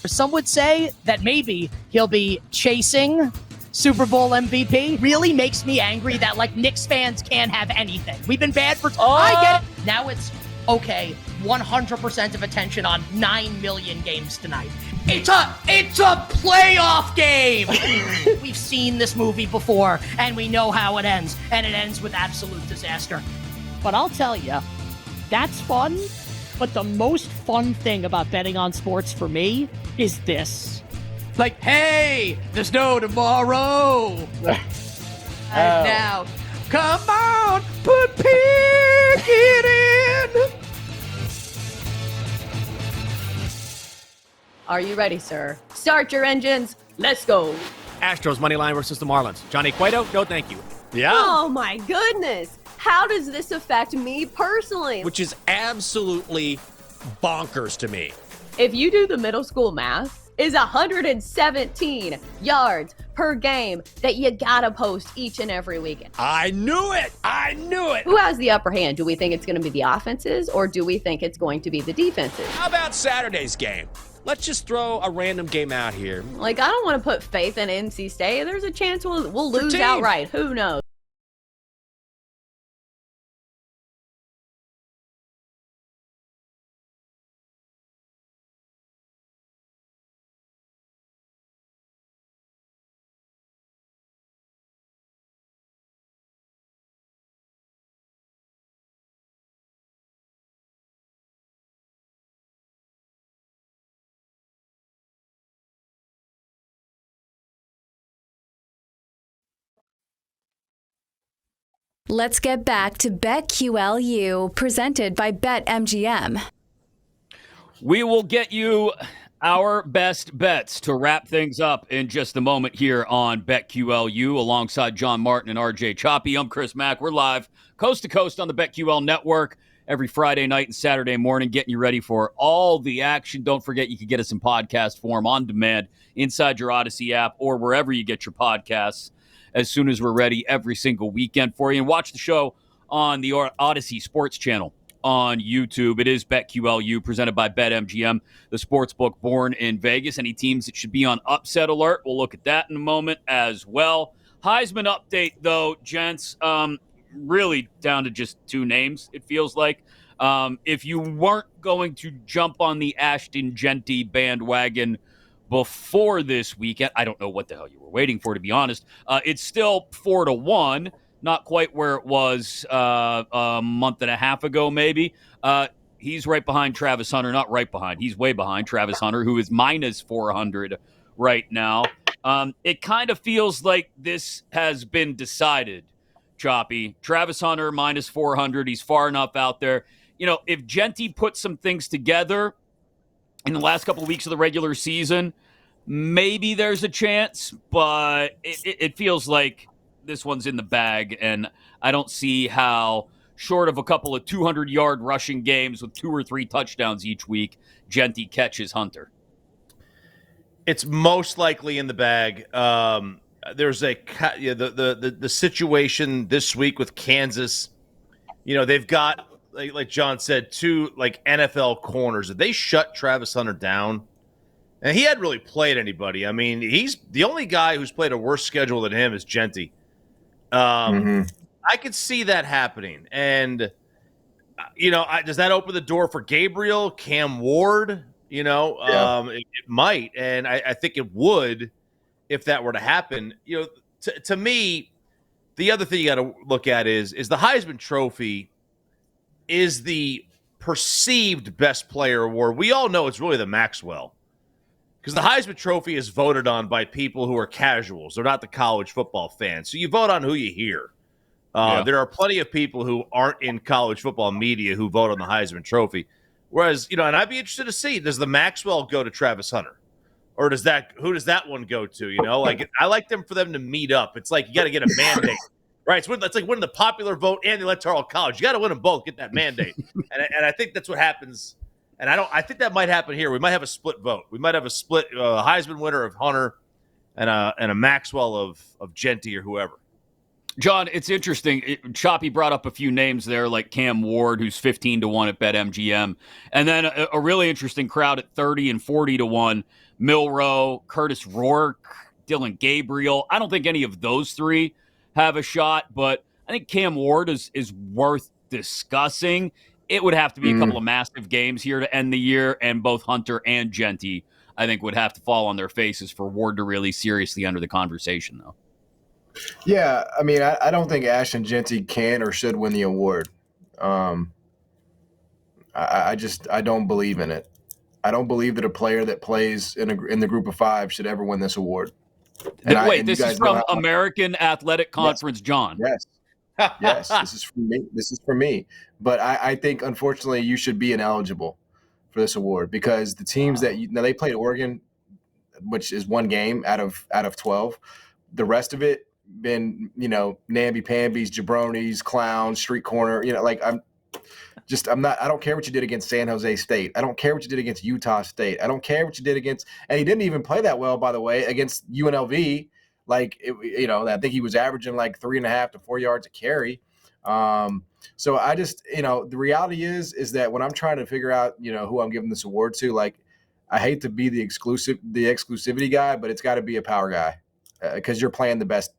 Some would say that maybe he'll be chasing Super Bowl MVP. Really makes me angry that, like, Knicks fans can't have anything. We've been bad for... I get it. Now it's, okay, 100% of attention on 9 million games tonight. It's a playoff game! We've seen this movie before, and we know how it ends. And it ends with absolute disaster. But I'll tell you, that's fun. But the most fun thing about betting on sports for me is this. Like, hey, there's no tomorrow. And now, come on, put Pickett in. Are you ready, sir? Start your engines. Let's go. Astros money line versus the Marlins. Johnny Cueto, no thank you. Yeah. Oh, my goodness. How does this affect me personally? Which is absolutely bonkers to me. If you do the middle school math, is 117 yards per game that you gotta post each and every weekend. I knew it. Who has the upper hand? Do we think it's going to be the offenses, or do we think it's going to be the defenses? How about Saturday's game? Let's just throw a random game out here. Like, I don't want to put faith in NC State. There's a chance we'll lose outright. Who knows? Let's get back to BetQLU, presented by BetMGM. We will get you our best bets to wrap things up in just a moment here on BetQLU alongside John Martin and RJ Choppy. I'm Chris Mack. We're live coast to coast on the BetQL Network every Friday night and Saturday morning, getting you ready for all the action. Don't forget, you can get us in podcast form on demand inside your Odyssey app or wherever you get your podcasts as soon as we're ready every single weekend for you. And watch the show on the Odyssey Sports Channel on YouTube. It is BetQLU, presented by BetMGM, the sportsbook born in Vegas. Any teams that should be on upset alert, we'll look at that in a moment as well. Heisman update, though, gents, really down to just two names, it feels like. If you weren't going to jump on the Ashton Genty bandwagon before this weekend, I don't know what the hell you were waiting for, to be honest. It's still 4-1, not quite where it was a month and a half ago, maybe. He's right behind Travis Hunter, not right behind. He's way behind Travis Hunter, who is minus 400 right now. It kind of feels like this has been decided, Choppy. Travis Hunter minus 400. He's far enough out there. You know, if Genty puts some things together in the last couple of weeks of the regular season, maybe there's a chance, but it feels like this one's in the bag, and I don't see how short of a couple of 200-yard rushing games with 2 or 3 touchdowns each week, Genty catches Hunter? It's most likely in the bag. There's the situation this week with Kansas. They've got, like John said, 2 NFL corners. They shut Travis Hunter down, and he hadn't really played anybody. I mean, he's the only guy who's played a worse schedule than him is Genty. I could see that happening, and does that open the door for Gabriel, Cam Ward? It might, and I think it would if that were to happen. To me, the other thing you got to look at is the Heisman Trophy is the perceived best player award. We all know it's really the Maxwell, because the Heisman Trophy is voted on by people who are casuals. They're not the college football fans. So you vote on who you hear. There are plenty of people who aren't in college football media who vote on the Heisman Trophy. Whereas, and I'd be interested to see, does the Maxwell go to Travis Hunter? Or who does that one go to? I like for them to meet up. It's like you got to get a mandate, right? It's like winning the popular vote and the Electoral College. You got to win them both, get that mandate. and I think that's what happens. And I think that might happen here. We might have a split vote. We might have a split Heisman winner of Hunter and a Maxwell of Genty or whoever. John, it's interesting. Choppy brought up a few names there, like Cam Ward, who's 15-1 at BetMGM. And then a really interesting crowd at 30 and 40-1. Milroe, Curtis Rourke, Dylan Gabriel. I don't think any of those 3 have a shot, but I think Cam Ward is worth discussing. It would have to be a couple of massive games here to end the year, and both Hunter and Genty, I think, would have to fall on their faces for Ward to really seriously enter the conversation, though. Yeah, I mean, I don't think Ashton Genty can or should win the award. I don't believe in it. I don't believe that a player that plays in the group of 5 should ever win this award. This is from American Athletic Conference, yes. John. Yes. Yes, this is for me. This is for me. But I think, unfortunately, you should be ineligible for this award, because the teams they played Oregon, which is 1 game out of 12. The rest of it been, namby-pambies, jabronis, clowns, street corner. I don't care what you did against San Jose State. I don't care what you did against Utah State. I don't care what you did against, and he didn't even play that well, by the way, against UNLV. I think he was averaging 3.5 to 4 yards a carry. So I just, the reality is that when I'm trying to figure out, who I'm giving this award to, I hate to be the exclusivity guy, but it's got to be a power guy. Because you're playing the best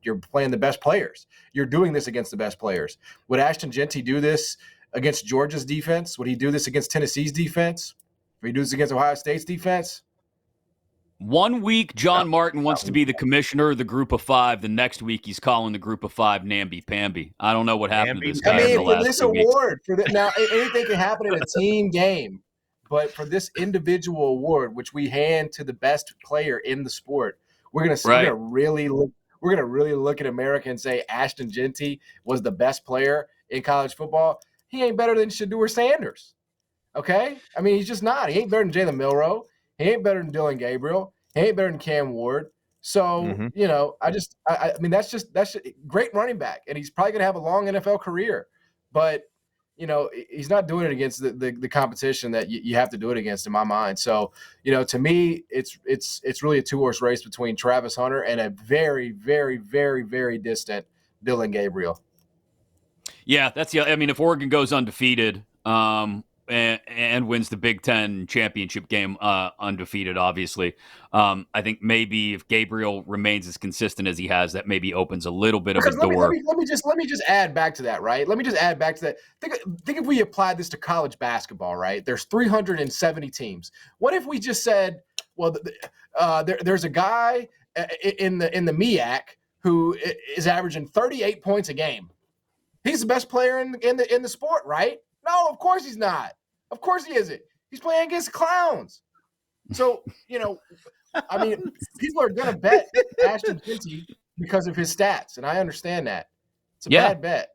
players. You're doing this against the best players. Would Ashton Genty do this against Georgia's defense? Would he do this against Tennessee's defense? Would he do this against Ohio State's defense? 1 week, John Martin wants to be the commissioner of the group of 5. The next week, he's calling the group of 5 namby-pamby. I don't know what happened to this guy in the last 2 weeks. For this award, now anything can happen in a team game, but for this individual award, which we hand to the best player in the sport, we're gonna really look at America and say Ashton Genty was the best player in college football. He ain't better than Shedeur Sanders. Okay? I mean, he's just not. He ain't better than Jalen Milroe. He ain't better than Dylan Gabriel. He ain't better than Cam Ward. So, I mean, that's just great running back, and he's probably gonna have a long NFL career. But he's not doing it against the competition that you have to do it against, in my mind. So, to me, it's really a 2-horse race between Travis Hunter and a very, very, very, very distant Dylan Gabriel. Yeah, if Oregon goes undefeated, and wins the Big Ten championship game undefeated, obviously. I think maybe if Gabriel remains as consistent as he has, that maybe opens a little bit of a door. Let me just add back to that, right? Let me just add back to that. Think if we applied this to college basketball, right? There's 370 teams. What if we just said, well, there's a guy in the MEAC who is averaging 38 points a game. He's the best player in the sport, right? No, of course he's not. Of course he isn't. He's playing against clowns. So, I mean, people are going to bet Ashton Genty because of his stats, and I understand that. It's a bad bet.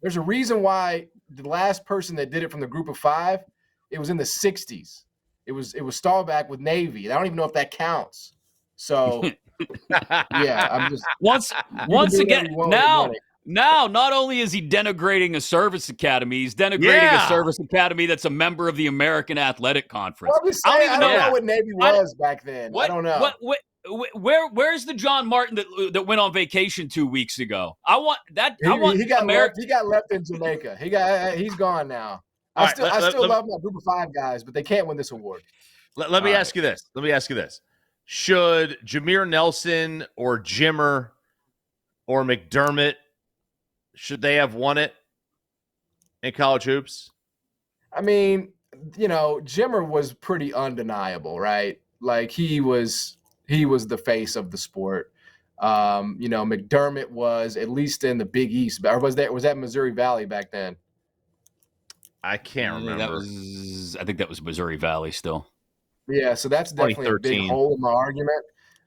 There's a reason why the last person that did it from the group of 5, it was in the 60s. It was Staubach with Navy. I don't even know if that counts. So, yeah, I'm just once again now. Now, not only is he denigrating a service academy, he's denigrating a service academy that's a member of the American Athletic Conference. Well, I'm just saying, I don't know what Navy was back then. I don't know. Where's the John Martin that went on vacation 2 weeks ago? He got left in Jamaica. He's gone now. I still love my group of 5 guys, but they can't win this award. Let me ask you this. Should Jameer Nelson or Jimmer or McDermott, should they have won it in college hoops? I mean, Jimmer was pretty undeniable, right? Like he was the face of the sport. McDermott was, at least in the Big East, or was that Missouri Valley back then? I can't remember. I think that was Missouri Valley still. Yeah, so that's definitely a big hole in my argument.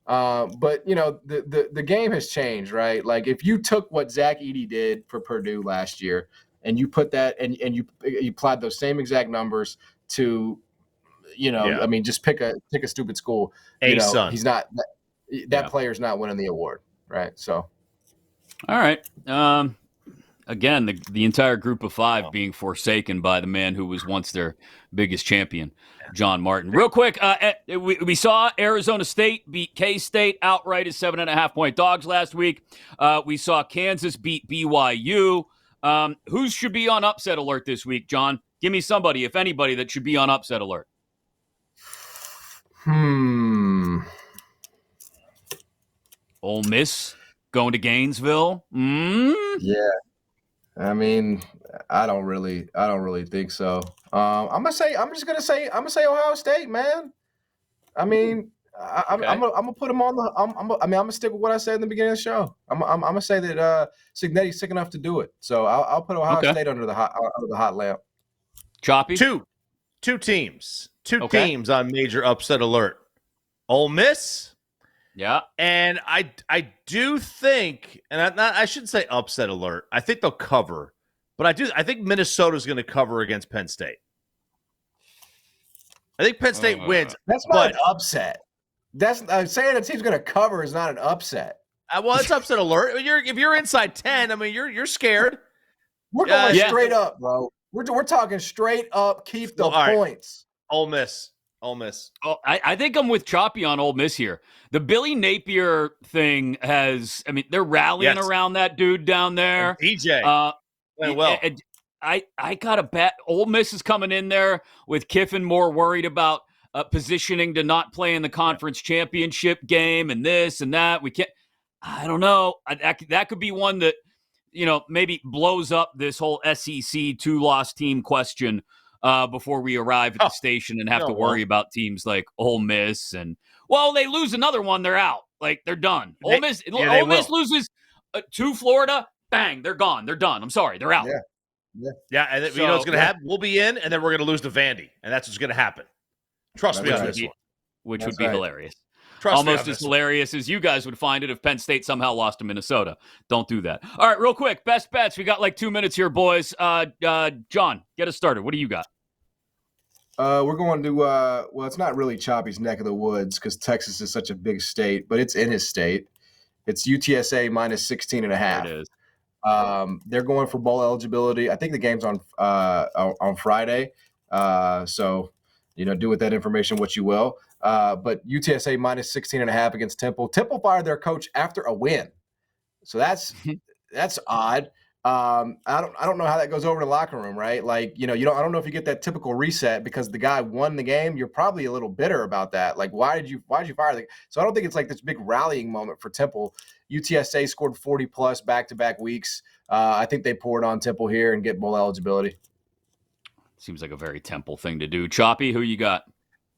But the game has changed, right? Like if you took what Zach Edey did for Purdue last year and you put that and you applied those same exact numbers to, I mean, just pick a stupid school. He's not that player's not winning the award, right? So, all right. Again, the entire group of 5 being forsaken by the man who was once their biggest champion, John Martin. Real quick, we saw Arizona State beat K-State outright as 7.5-point dogs last week. We saw Kansas beat BYU. Who should be on upset alert this week, John? Give me somebody, if anybody, that should be on upset alert. Ole Miss going to Gainesville. Yeah. I mean, I don't really think so. I'm gonna say Ohio State, man. I mean, I'm gonna put them on the. I'm gonna stick with what I said in the beginning of the show. I'm gonna say that Cignetti's sick enough to do it. So I'll put Ohio State under the hot lamp. Choppy. Two teams on major upset alert. Ole Miss. Yeah, and I do think, and I shouldn't say upset alert. I think they'll cover, but I think Minnesota's going to cover against Penn State. I think Penn State wins. That's not an upset. That's saying a team's going to cover is not an upset. Well, it's upset alert. If you're inside 10, I mean you're scared. We're going straight up, bro. We're talking straight up. Keep the points. Ole Miss. Oh, I think I'm with Choppy on Ole Miss here. The Billy Napier thing has, I mean, they're rallying around that dude down there. And DJ. Well. I got a bet. Ole Miss is coming in there with Kiffin more worried about positioning to not play in the conference championship game and this and that. I don't know. That could be one that, maybe blows up this whole SEC 2-loss team question. Before we arrive at the station and have to worry about teams like Ole Miss they lose another one, they're out. Like they're done. Ole Miss loses to Florida, bang, they're gone. They're done. I'm sorry, they're out. Yeah. And you know what's going to happen? We'll be in, and then we're going to lose to Vandy, and that's what's going to happen. Trust me on this one. Which would be hilarious. Almost as hilarious as you guys would find it if Penn State somehow lost to Minnesota. Don't do that. All right, real quick, best bets. We got like 2 minutes here, boys. John, get us started. What do you got? We're going to it's not really Choppy's neck of the woods because Texas is such a big state, but it's in his state. It's UTSA minus 16.5. There it is. They're going for bowl eligibility. I think the game's on Friday. So, do with that information what you will. But UTSA minus 16.5 against Temple. Temple fired their coach after a win. So that's odd. I don't know how that goes over in the locker room, right? Like, I don't know if you get that typical reset because the guy won the game. You're probably a little bitter about that. Like, why did you fire the? So I don't think it's like this big rallying moment for Temple. UTSA scored 40+ back-to-back weeks. I think they poured on Temple here and get bowl eligibility. Seems like a very Temple thing to do. Choppy, who you got?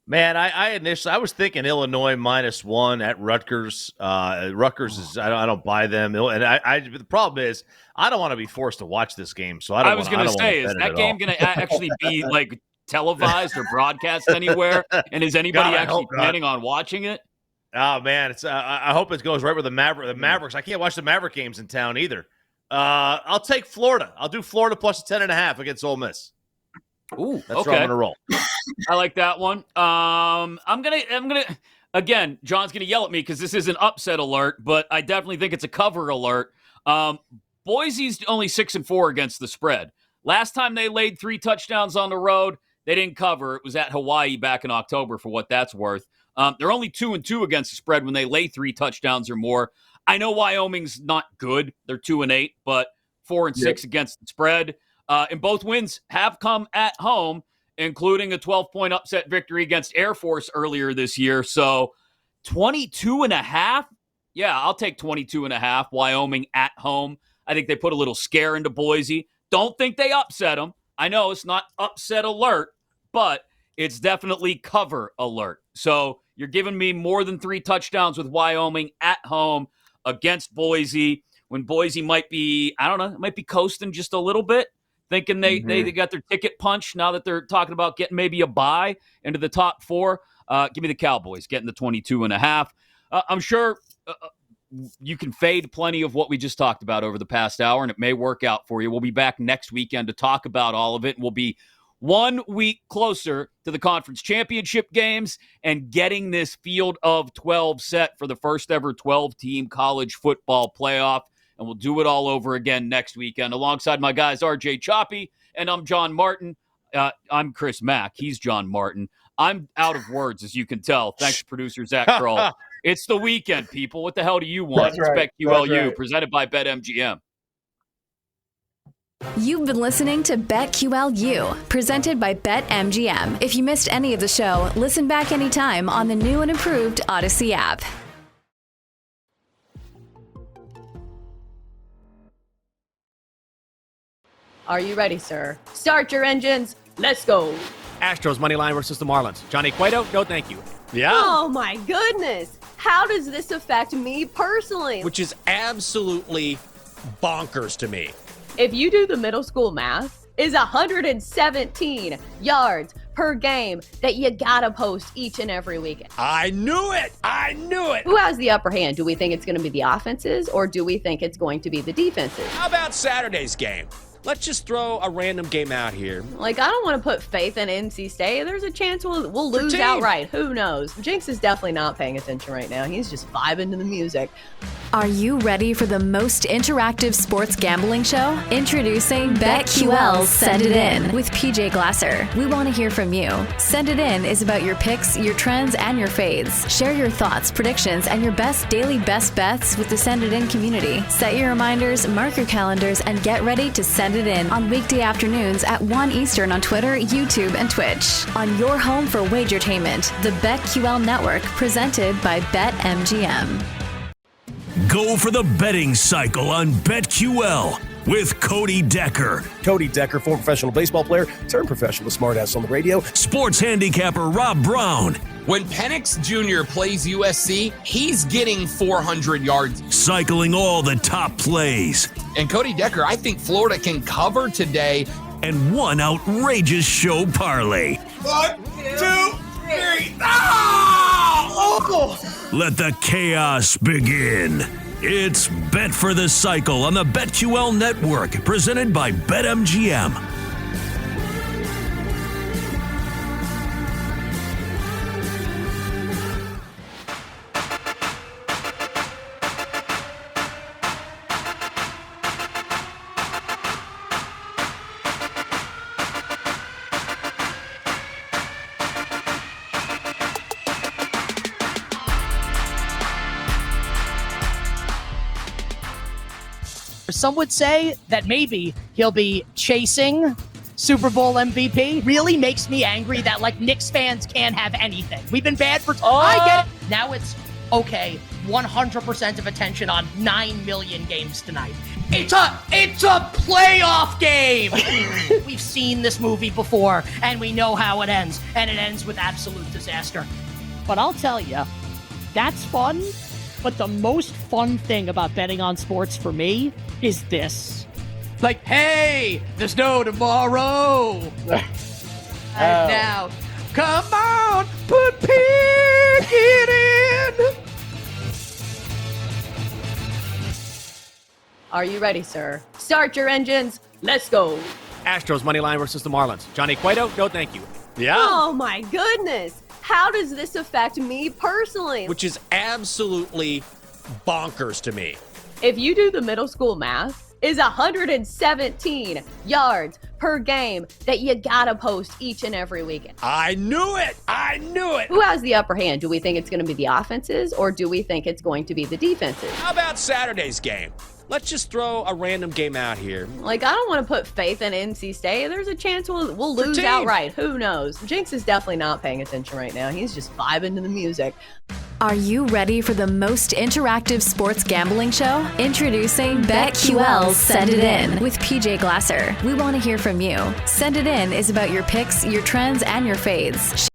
Man, I was thinking Illinois -1 at Rutgers. Rutgers is I don't buy them, and the problem is I don't want to be forced to watch this game. So I was going to say, is that game going to actually be like televised or broadcast anywhere? And is anybody actually planning on watching it? Oh man, it's I hope it goes right with the Mavericks. I can't watch the Maverick games in town either. I'll take Florida. I'll do Florida plus 10.5 against Ole Miss. Ooh, that's where I'm gonna roll. I like that one. I'm gonna again. John's gonna yell at me because this is an upset alert, but I definitely think it's a cover alert. Boise's only 6-4 against the spread. Last time they laid 3 touchdowns on the road, they didn't cover. It was at Hawaii back in October, for what that's worth. They're only 2-2 against the spread when they lay 3 touchdowns or more. I know Wyoming's not good. They're 2-8, but 4-6 against the spread. And both wins have come at home, including a 12-point upset victory against Air Force earlier this year. So 22.5? Yeah, I'll take 22.5. Wyoming at home. I think they put a little scare into Boise. Don't think they upset them. I know it's not upset alert, but it's definitely cover alert. So you're giving me more than 3 touchdowns with Wyoming at home against Boise, when Boise might be, I don't know, might be coasting just a little bit, thinking they got their ticket punched now that they're talking about getting maybe a bye into the top 4. Give me the Cowboys getting the 22.5. I'm sure you can fade plenty of what we just talked about over the past hour, and it may work out for you. We'll be back next weekend to talk about all of it. We'll be 1 week closer to the conference championship games and getting this field of 12 set for the first ever 12-team college football playoff. And we'll do it all over again next weekend alongside my guys RJ Choppy, and I'm John Martin. I'm Chris Mack. He's John Martin. I'm out of words, as you can tell. Thanks to producer Zach Kroll. It's the weekend, people. What the hell do you want? That's right. BetQLU, presented by BetMGM. You've been listening to BetQLU, presented by BetMGM. If you missed any of the show, listen back anytime on the new and improved Odyssey app. Are you ready, sir? Start your engines. Let's go. Astros money line versus the Marlins. Johnny Cueto, no thank you. Yeah. Oh, my goodness. How does this affect me personally? Which is absolutely bonkers to me. If you do the middle school math, is 117 yards per game that you gotta post each and every weekend. I knew it. Who has the upper hand? Do we think it's going to be the offenses, or do we think it's going to be the defenses? How about Saturday's game? Let's just throw a random game out here. Like, I don't want to put faith in NC State. There's a chance we'll lose outright. Who knows? Jinx is definitely not paying attention right now. He's just vibing to the music. Are you ready for the most interactive sports gambling show? Introducing BetQL's Send It In with PJ Glasser. We want to hear from you. Send It In is about your picks, your trends, and your fades. Share your thoughts, predictions, and your best daily best bets with the Send It In community. Set your reminders, mark your calendars, and get ready to send it in on weekday afternoons at 1 Eastern on Twitter, YouTube, and Twitch. On your home for wagertainment, the BetQL Network, presented by BetMGM. Go for the betting cycle on BetQL with Cody Decker. Cody Decker, former professional baseball player, turned professional smartass on the radio. Sports handicapper Rob Brown. When Penix Jr. plays USC, he's getting 400 yards. Cycling all the top plays. And Cody Decker, I think Florida can cover today. And one outrageous show parlay. 1, 2, 3. Let the chaos begin. It's Bet for the Cycle on the BetQL Network, presented by BetMGM. Some would say that maybe he'll be chasing Super Bowl MVP. Really makes me angry that, like, Knicks fans can't have anything. We've been bad for... I get it. Now it's, okay, 100% of attention on 9 million games tonight. It's a playoff game! We've seen this movie before, and we know how it ends. And it ends with absolute disaster. But I'll tell you, that's fun. But the most fun thing about betting on sports for me is this. Like, hey, there's no tomorrow. And now, come on, put Pickett in. Are you ready, sir? Start your engines. Let's go. Astros money line versus the Marlins. Johnny Cueto, no thank you. Yeah. Oh, my goodness. How does this affect me personally? Which is absolutely bonkers to me. If you do the middle school math, is 117 yards per game that you gotta post each and every weekend. I knew it. Who has the upper hand? Do we think it's going to be the offenses, or do we think it's going to be the defenses? How about Saturday's game? Let's just throw a random game out here. Like, I don't want to put faith in NC State. There's a chance we'll lose outright. Who knows? Jinx is definitely not paying attention right now. He's just vibing to the music. Are you ready for the most interactive sports gambling show? Introducing BetQL's Send It In with PJ Glasser. We want to hear from you. Send It In is about your picks, your trends, and your fades.